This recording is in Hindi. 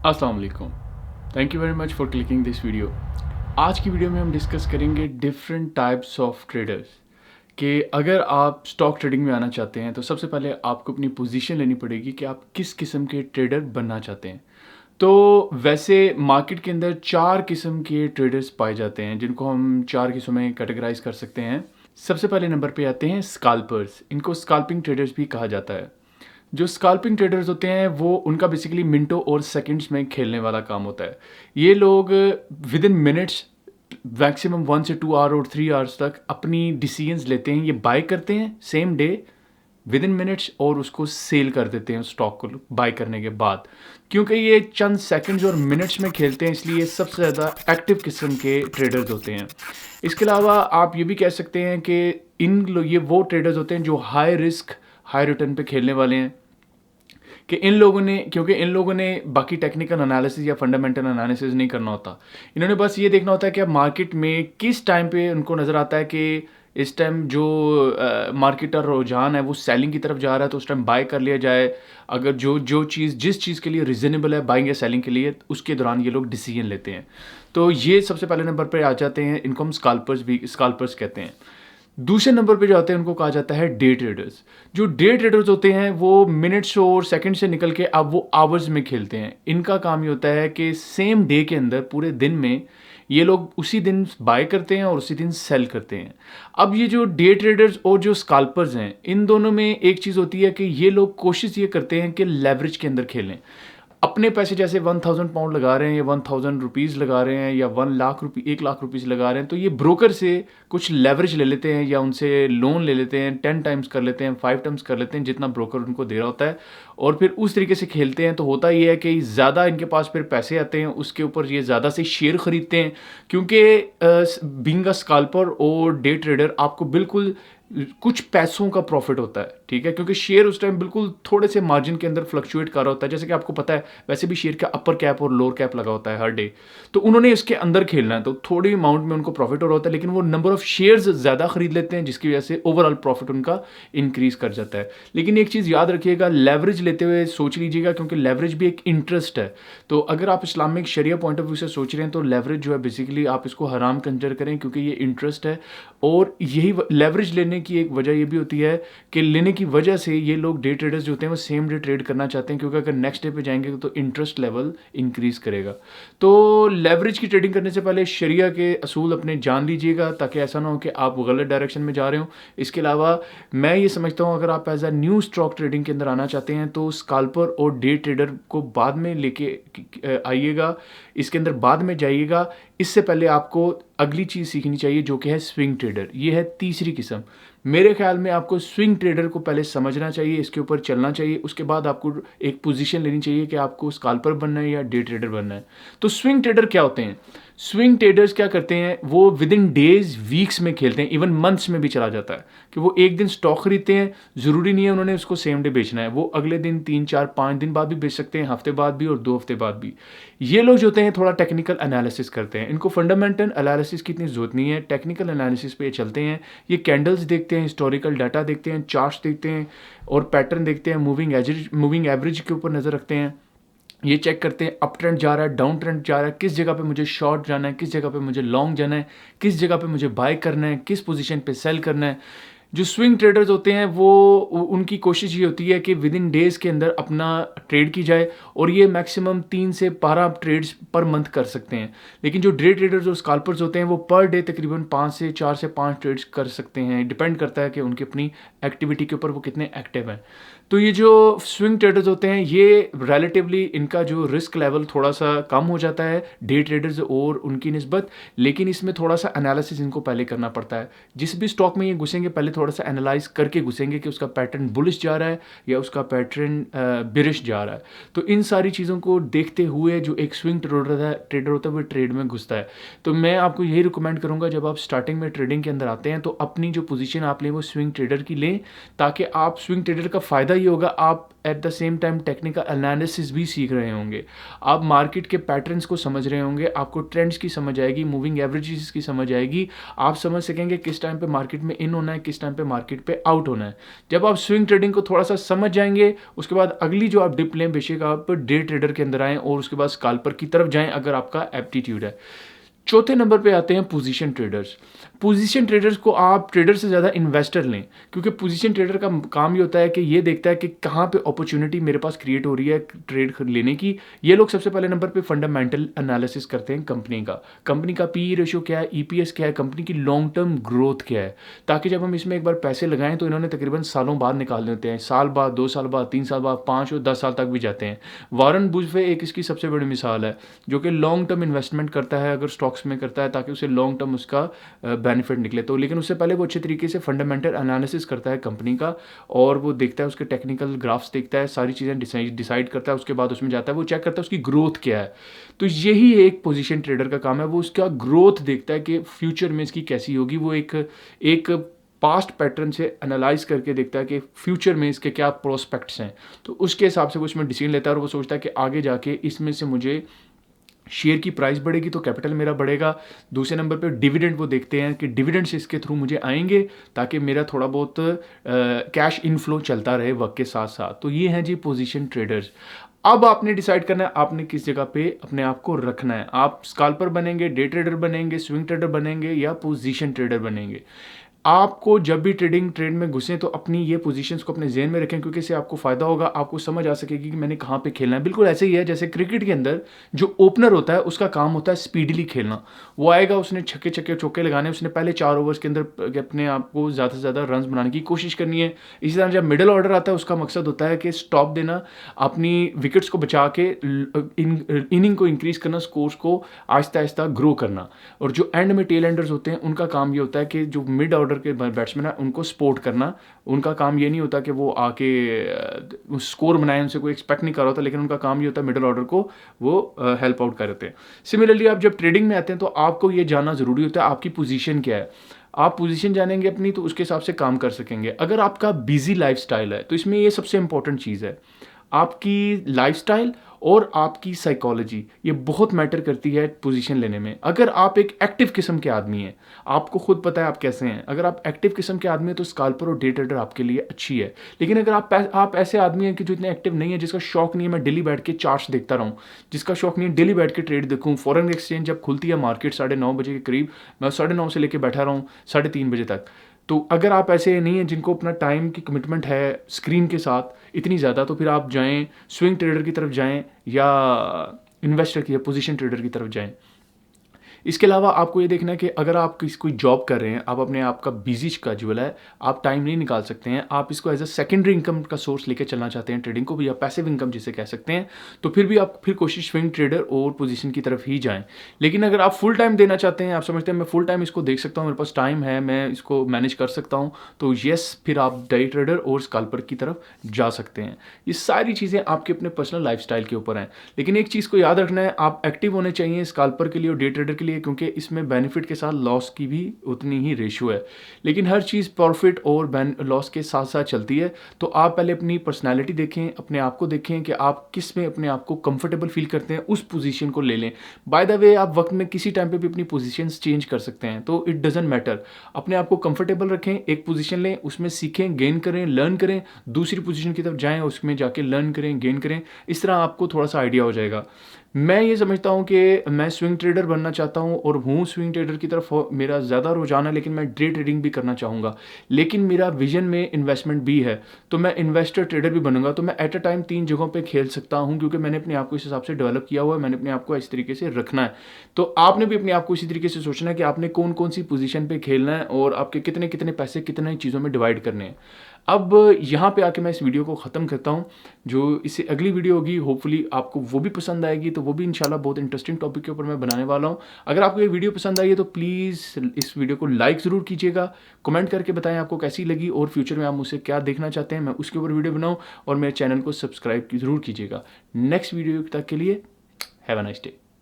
अस्सलाम वालेकुम। Thank you very much for clicking this video. आज की वीडियो में हम डिस्कस करेंगे डिफरेंट टाइप्स ऑफ ट्रेडर्स कि अगर आप स्टॉक ट्रेडिंग में आना चाहते हैं तो सबसे पहले आपको अपनी पोजीशन लेनी पड़ेगी कि आप किस किस्म के ट्रेडर बनना चाहते हैं। तो वैसे मार्केट के अंदर 4 किस्म के ट्रेडर्स पाए जाते हैं जिनको हम 4 किस्मों में कैटेगराइज कर सकते हैं। सबसे पहले नंबर पे आते हैं स्काल्पर्स। इनको स्काल्पिंग ट्रेडर्स भी कहा जाता है। जो स्काल्पिंग ट्रेडर्स होते हैं वो उनका बेसिकली मिनटों और सेकंड्स में खेलने वाला काम होता है। ये लोग विद इन मिनट्स मैक्सिमम 1 से 2 आवर और 3 आवर्स तक अपनी डिसीजंस लेते हैं। ये बाय करते हैं same day with in minutes और उसको सेल कर देते हैं स्टॉक को बाय करने के बाद। क्योंकि ये चंद सेकंड्स और मिनट्स में खेलते हैं इसलिए ये सबसे ज़्यादा एक्टिव किस्म के ट्रेडर्स होते हैं। इसके अलावा आप ये भी कह सकते हैं कि ये वो ट्रेडर्स होते हैं जो हाई रिस्क हाई रिटर्न पे खेलने वाले हैं। कि क्योंकि इन लोगों ने बाकी टेक्निकल एनालिसिस या फंडामेंटल एनालिसिस नहीं करना होता। इन्होंने बस ये देखना होता है कि अब मार्केट में किस टाइम पे उनको नज़र आता है कि इस टाइम जो मार्केट का रुझान है वो सेलिंग की तरफ जा रहा है तो उस टाइम बाय कर लिया जाए। अगर जिस चीज़ के लिए रीज़नेबल है बाइंग या सेलिंग के लिए, उसके दौरान ये लोग डिसीजन लेते हैं। तो ये सबसे पहले नंबर पर आ जाते हैं, इनको हम स्काल्पर्स कहते हैं। दूसरे नंबर पे जो आते हैं उनको कहा जाता है डे ट्रेडर्स। जो डे ट्रेडर्स होते हैं वो मिनट्स और सेकंड से निकल के अब वो आवर्स में खेलते हैं। इनका काम ये होता है कि सेम डे के अंदर पूरे दिन में ये लोग उसी दिन बाय करते हैं और उसी दिन सेल करते हैं। अब ये जो डे ट्रेडर्स और जो स्काल्पर्स हैं इन दोनों में एक चीज़ होती है कि ये लोग कोशिश ये करते हैं कि लेवरेज के अंदर खेलें। अपने पैसे जैसे 1000 पाउंड लगा रहे हैं या 1000 रुपीज़ लगा रहे हैं या 1 लाख रुपीज़ लगा रहे हैं तो ये ब्रोकर से कुछ लेवरेज ले लेते हैं या उनसे लोन ले लेते हैं, 10 टाइम्स कर लेते हैं, 5 टाइम्स कर लेते हैं जितना ब्रोकर उनको दे रहा होता है और फिर उस तरीके से खेलते हैं। तो होता ये है कि ज़्यादा इनके पास फिर पैसे आते हैं, उसके ऊपर ये ज़्यादा से शेयर खरीदते हैं। क्योंकि बीइंग अ स्काल्पर और डे ट्रेडर आपको बिल्कुल कुछ पैसों का प्रॉफिट होता है, ठीक है, क्योंकि शेयर उस टाइम बिल्कुल थोड़े से मार्जिन के अंदर फ्लक्चुएट कर रहा होता है। जैसे कि आपको पता है वैसे भी शेयर का अपर कैप और लोअर कैप लगा होता है हर डे, तो उन्होंने इसके अंदर खेलना है तो थोड़ी अमाउंट में उनको प्रॉफिट हो रहा होता है, लेकिन वो नंबर ऑफ शेयर्स ज़्यादा खरीद लेते हैं जिसकी वजह से ओवरऑल प्रॉफिट उनका इंक्रीज कर जाता है। लेकिन एक चीज़ याद रखिएगा, लेवरेज लेते हुए सोच लीजिएगा क्योंकि लेवरेज भी एक इंटरेस्ट है। तो अगर आप इस्लामिक शरिया पॉइंट ऑफ व्यू से सोच रहे हैं तो लेवरेज जो है बेसिकली आप इसको हराम कंसिडर करें क्योंकि ये इंटरेस्ट है। और यही लेवरेज लेने की एक वजह ये भी होती है कि लेने की वजह से ये लोग डे ट्रेडर्स जो होते हैं वो सेम डे ट्रेड करना चाहते हैं क्योंकि अगर नेक्स्ट डे पे जाएंगे तो इंटरेस्ट लेवल इंक्रीज करेगा। तो लेवरेज की ट्रेडिंग करने से पहले शरिया के असूल अपने जान लीजिएगा ताकि ऐसा ना हो कि आप गलत डायरेक्शन में जा रहे हो। इसके अलावा मैं ये समझता हूँ अगर आप as a new stock trading के अंदर आना चाहते हैं तो स्काल्पर और डे ट्रेडर को बाद में लेके आइएगा, इसके अंदर बाद में जाइएगा। इससे पहले आपको अगली चीज़ सीखनी चाहिए जो कि है स्विंग ट्रेडर। ये है तीसरी किस्म। मेरे ख्याल में आपको स्विंग ट्रेडर को पहले समझना चाहिए, इसके ऊपर चलना चाहिए, उसके बाद आपको एक पोजीशन लेनी चाहिए कि आपको स्काल्पर बनना है या डे ट्रेडर बनना है। तो स्विंग ट्रेडर क्या होते हैं? स्विंग ट्रेडर्स क्या करते हैं, वो विद इन डेज वीक्स में खेलते हैं, इवन मंथ्स में भी चला जाता है कि वो एक दिन स्टॉक खरीदते हैं, ज़रूरी नहीं है उन्होंने उसको सेम डे बेचना है, वो अगले दिन 3 4 5 दिन बाद भी बेच सकते हैं, हफ्ते बाद भी और 2 हफ्ते बाद भी। ये लोग जो होते हैं थोड़ा टेक्निकल एनालिसिस करते हैं, इनको फंडामेंटल एनालिसिस की इतनी ज़रूरत नहीं है, टेक्निकल एनालिसिस पे चलते हैं। ये कैंडल्स देखते हैं, हिस्टोरिकल डाटा देखते हैं, चार्ट्स देखते हैं और पैटर्न देखते हैं, मूविंग एवरेज के ऊपर नज़र रखते हैं। ये चेक करते हैं अप ट्रेंड जा रहा है, डाउन ट्रेंड जा रहा है, किस जगह पे मुझे शॉर्ट जाना है, किस जगह पे मुझे लॉन्ग जाना है, किस जगह पे मुझे बाय करना है, किस पोजीशन पे सेल करना है। जो स्विंग ट्रेडर्स होते हैं वो उनकी कोशिश ये होती है कि विद इन डेज़ के अंदर अपना ट्रेड की जाए और ये मैक्सिमम 3 से 12 ट्रेड्स पर मंथ कर सकते हैं। लेकिन जो डे ट्रेडर्स और स्काल्पर्स होते हैं वो पर डे तकरीबन 4 से 5 ट्रेड्स कर सकते हैं, डिपेंड करता है कि उनकी अपनी एक्टिविटी के ऊपर वो कितने एक्टिव हैं। तो ये जो स्विंग ट्रेडर्स होते हैं ये रिलेटिवली इनका जो रिस्क लेवल थोड़ा सा कम हो जाता है डे ट्रेडर्स और उनकी निस्बत, लेकिन इसमें थोड़ा सा एनालिसिस इनको पहले करना पड़ता है। जिस भी स्टॉक में ये घुसेंगे पहले थोड़ा सा एनालाइज करके घुसेंगे कि उसका पैटर्न बुलिश जा रहा है या उसका पैटर्न बिरिश जा रहा है। तो इन सारी चीज़ों को देखते हुए जो एक स्विंग ट्रेडर होता है वो ट्रेड में घुसता है। तो मैं आपको यही रिकमेंड करूँगा जब आप स्टार्टिंग में ट्रेडिंग के अंदर आते हैं तो अपनी जो पोजीशन आप लें वो स्विंग ट्रेडर की लें, ताकि आप स्विंग ट्रेडर का फ़ायदा ही होगा आप at the same time technical analysis भी सीख रहे होंगे, आप मार्केट के पैटर्न्स को समझ रहे होंगे, आपको ट्रेंड्स की समझ आएगी, मूविंग एवरेजेस की समझ आएगी, आप समझ सकेंगे किस टाइम पे मार्केट में इन होना है, किस टाइम पे मार्केट पे आउट होना है। जब आप स्विंग ट्रेडिंग को थोड़ा सा समझ जाएंगे, उसके बाद अगली जो आप डिप लें, बेशक आप डे ट्रेडर के अंदर आएँ और उसके बाद स्काल्पर की तरफ जाएँ अगर आपका एप्टीट्यूड है। चौथे नंबर पे आते हैं पोजीशन ट्रेडर्स। पोजीशन ट्रेडर्स को आप ट्रेडर से ज़्यादा इन्वेस्टर लें, क्योंकि पोजीशन ट्रेडर का काम ये होता है कि ये देखता है कि कहाँ पे अपॉर्चुनिटी मेरे पास क्रिएट हो रही है ट्रेड लेने की। ये लोग सबसे पहले नंबर पे फंडामेंटल एनालिसिस करते हैं कंपनी का पी रेशियो क्या है, ईपीएस क्या है, कंपनी की लॉन्ग टर्म ग्रोथ क्या है, ताकि जब हम इसमें एक बार पैसे लगाएं तो इन्होंने तकरीबन सालों बाद निकालने होते हैं, साल बाद, 2 साल बाद, 3 साल बाद, 5 और 10 साल तक भी जाते हैं। वॉरेन बुफे एक इसकी सबसे बड़ी मिसाल है, जो कि लॉन्ग टर्म इन्वेस्टमेंट करता है अगर स्टॉक्स में करता है, ताकि उसे लॉन्ग टर्म उसका बेनिफिट निकले। तो लेकिन उससे पहले वो अच्छे तरीके से फंडामेंटल एनालिसिस करता है कंपनी का, और वो देखता है उसके टेक्निकल ग्राफ्स देखता है, सारी चीज़ें डिसाइड करता है, उसके बाद उसमें जाता है, वो चेक करता है उसकी ग्रोथ क्या है। तो यही एक पोजीशन ट्रेडर का काम है, वो उसका ग्रोथ देखता है कि फ्यूचर में इसकी कैसी होगी। वो एक पास्ट पैटर्न से एनालाइज करके देखता है कि फ्यूचर में इसके क्या प्रोस्पेक्ट्स हैं, तो उसके हिसाब से वो इसमें डिसीजन लेता है, और वो सोचता है कि आगे जाके इसमें से मुझे शेयर की प्राइस बढ़ेगी तो कैपिटल मेरा बढ़ेगा। दूसरे नंबर पे डिविडेंड वो देखते हैं कि डिविडेंड्स इसके थ्रू मुझे आएंगे, ताकि मेरा थोड़ा बहुत कैश इनफ्लो चलता रहे वक्त के साथ साथ। तो ये हैं जी पोजीशन ट्रेडर्स। अब आपने डिसाइड करना है आपने किस जगह पे अपने आप को रखना है। आप स्काल्पर बनेंगे, डे ट्रेडर बनेंगे, स्विंग ट्रेडर बनेंगे, या पोजीशन ट्रेडर बनेंगे। आपको जब भी ट्रेड में घुसें तो अपनी ये पोजीशंस को अपने ज़हन में रखें, क्योंकि इससे आपको फ़ायदा होगा, आपको समझ आ सकेगी कि मैंने कहाँ पे खेलना है। बिल्कुल ऐसे ही है जैसे क्रिकेट के अंदर जो ओपनर होता है उसका काम होता है स्पीडली खेलना। वो आएगा, उसने छक्के चौके लगाने, उसने पहले 4 ओवर्स के अंदर अपने आप को ज़्यादा से ज़्यादा रन बनाने की कोशिश करनी है। इसी तरह जब मिडिल ऑर्डर आता है उसका मकसद होता है कि स्टॉप देना, अपनी विकेट्स को बचा के इनिंग को इंक्रीज़ करना, स्कोर्स को आहिस्ता आहिस्ता ग्रो करना। और जो एंड में टेल एंडर्स होते हैं उनका काम ये होता है कि जो मिड ऑर्डर के बैट्समैन है उनको सपोर्ट करना। उनका काम ये नहीं होता कि वो आके स्कोर बनाए, उनसे कोई एक्सपेक्ट नहीं कर रहा होता, लेकिन उनका काम ये होता है मिडिल ऑर्डर को वो हेल्प आउट करते हैं। सिमिलरली आप जब ट्रेडिंग में आते हैं तो आपको ये जानना ज़रूरी होता है आपकी पोजीशन क्या है। आप पोजीशन जानेंगे अपनी तो उसके हिसाब से काम कर सकेंगे। अगर आपका बिजी लाइफस्टाइल है तो इसमें ये सबसे इंपॉर्टेंट चीज़ है, आपकी लाइफस्टाइल और आपकी साइकोलॉजी, ये बहुत मैटर करती है पोजीशन लेने में। अगर आप एक एक्टिव किस्म के आदमी हैं, आपको खुद पता है आप कैसे हैं, अगर आप एक्टिव किस्म के आदमी हैं तो स्काल्पर और डे ट्रेडर आपके लिए अच्छी है। लेकिन अगर आप ऐसे आदमी हैं कि जो इतने एक्टिव नहीं है, जिसका शौक नहीं है मैं डेली बैठ के चार्ट्स देखता रहूँ, जिसका शौक नहीं है डेली बैठ के ट्रेड देखूँ, फॉरेन एक्सचेंज जब खुलती है मार्केट 9:30 बजे के करीब, मैं 9:30 से लेकर बैठा रहूँ 3:30 बजे तक, तो अगर आप ऐसे नहीं हैं जिनको अपना टाइम की कमिटमेंट है स्क्रीन के साथ इतनी ज़्यादा, तो फिर आप जाएं स्विंग ट्रेडर की तरफ जाएं या इन्वेस्टर की या पोजीशन ट्रेडर की तरफ जाएं। इसके अलावा आपको ये देखना है कि अगर आप कोई जॉब कर रहे हैं, आप अपने आप का बिजी शेड्यूल है, आप टाइम नहीं निकाल सकते हैं, आप इसको एज अ सेकेंडरी इनकम का सोर्स लेके चलना चाहते हैं ट्रेडिंग को भी, या पैसिव इनकम जिसे कह सकते हैं, तो फिर भी आप फिर कोशिश स्विंग ट्रेडर और पोजीशन की तरफ ही जाएं। लेकिन अगर आप फुल टाइम देना चाहते हैं, आप समझते हैं मैं फुल टाइम इसको देख सकता हूँ, मेरे पास टाइम है, मैं इसको मैनेज कर सकता हूँ, तो येस फिर आप डे ट्रेडर और स्काल्पर की तरफ जा सकते हैं। ये सारी चीज़ें आपके अपने पर्सनल लाइफस्टाइल के ऊपर हैं। लेकिन एक चीज़ को याद रखना है, आप एक्टिव होने चाहिए स्काल्पर के लिए और डे ट्रेडर के लिए, क्योंकि इसमें बेनिफिट के साथ लॉस की भी उतनी ही रेशियो है। लेकिन हर चीज़ प्रॉफिट और लॉस के साथ साथ चलती है। तो आप पहले अपनी पर्सनालिटी देखें, अपने आप को देखें कि आप किस में अपने आप को कंफर्टेबल फील करते हैं, उस पोजीशन को ले लें। बाय द वे आप वक्त में किसी टाइम पे भी अपनी पोजीशंस चेंज कर सकते हैं, तो इट डजंट मैटर। अपने आप को कंफर्टेबल रखें, एक पोजीशन लें, उसमें सीखें, गेन करें, लर्न करें, दूसरी पोजीशन की तरफ जाएं, उसमें जाके लर्न करें, गेन करें। इस तरह आपको थोड़ा सा आइडिया हो जाएगा। मैं ये समझता हूँ कि मैं स्विंग ट्रेडर बनना चाहता हूँ और हूँ स्विंग ट्रेडर की तरफ मेरा ज़्यादा रुझान है, लेकिन मैं डे ट्रेडिंग भी करना चाहूँगा। लेकिन मेरा विजन में इन्वेस्टमेंट भी है, तो मैं इन्वेस्टर ट्रेडर भी बनूंगा। तो मैं एट अ टाइम 3 जगहों पे खेल सकता हूँ, क्योंकि मैंने अपने आप को इस हिसाब से डेवलप किया हुआ है, मैंने अपने आप को इस तरीके से रखना है। तो आपने भी अपने आप को इसी तरीके से सोचना है कि आपने कौन कौन सी पोजीशन पे खेलना है और आपके कितने कितने पैसे कितने चीज़ों में डिवाइड करने हैं। अब यहाँ पे आके मैं इस वीडियो को ख़त्म करता हूँ। जो इससे अगली वीडियो होगी होपफुली आपको वो भी पसंद आएगी, तो वो भी इंशाल्लाह बहुत इंटरेस्टिंग टॉपिक के ऊपर मैं बनाने वाला हूँ। अगर आपको ये वीडियो पसंद आई है तो प्लीज़ इस वीडियो को लाइक ज़रूर कीजिएगा, कमेंट करके बताएं आपको कैसी लगी और फ्यूचर में आप मुझसे क्या देखना चाहते हैं, मैं उसके ऊपर वीडियो बनाऊँ। और मेरे चैनल को सब्सक्राइब ज़रूर कीजिएगा। नेक्स्ट वीडियो तक के लिए हैव अ नाइस डे।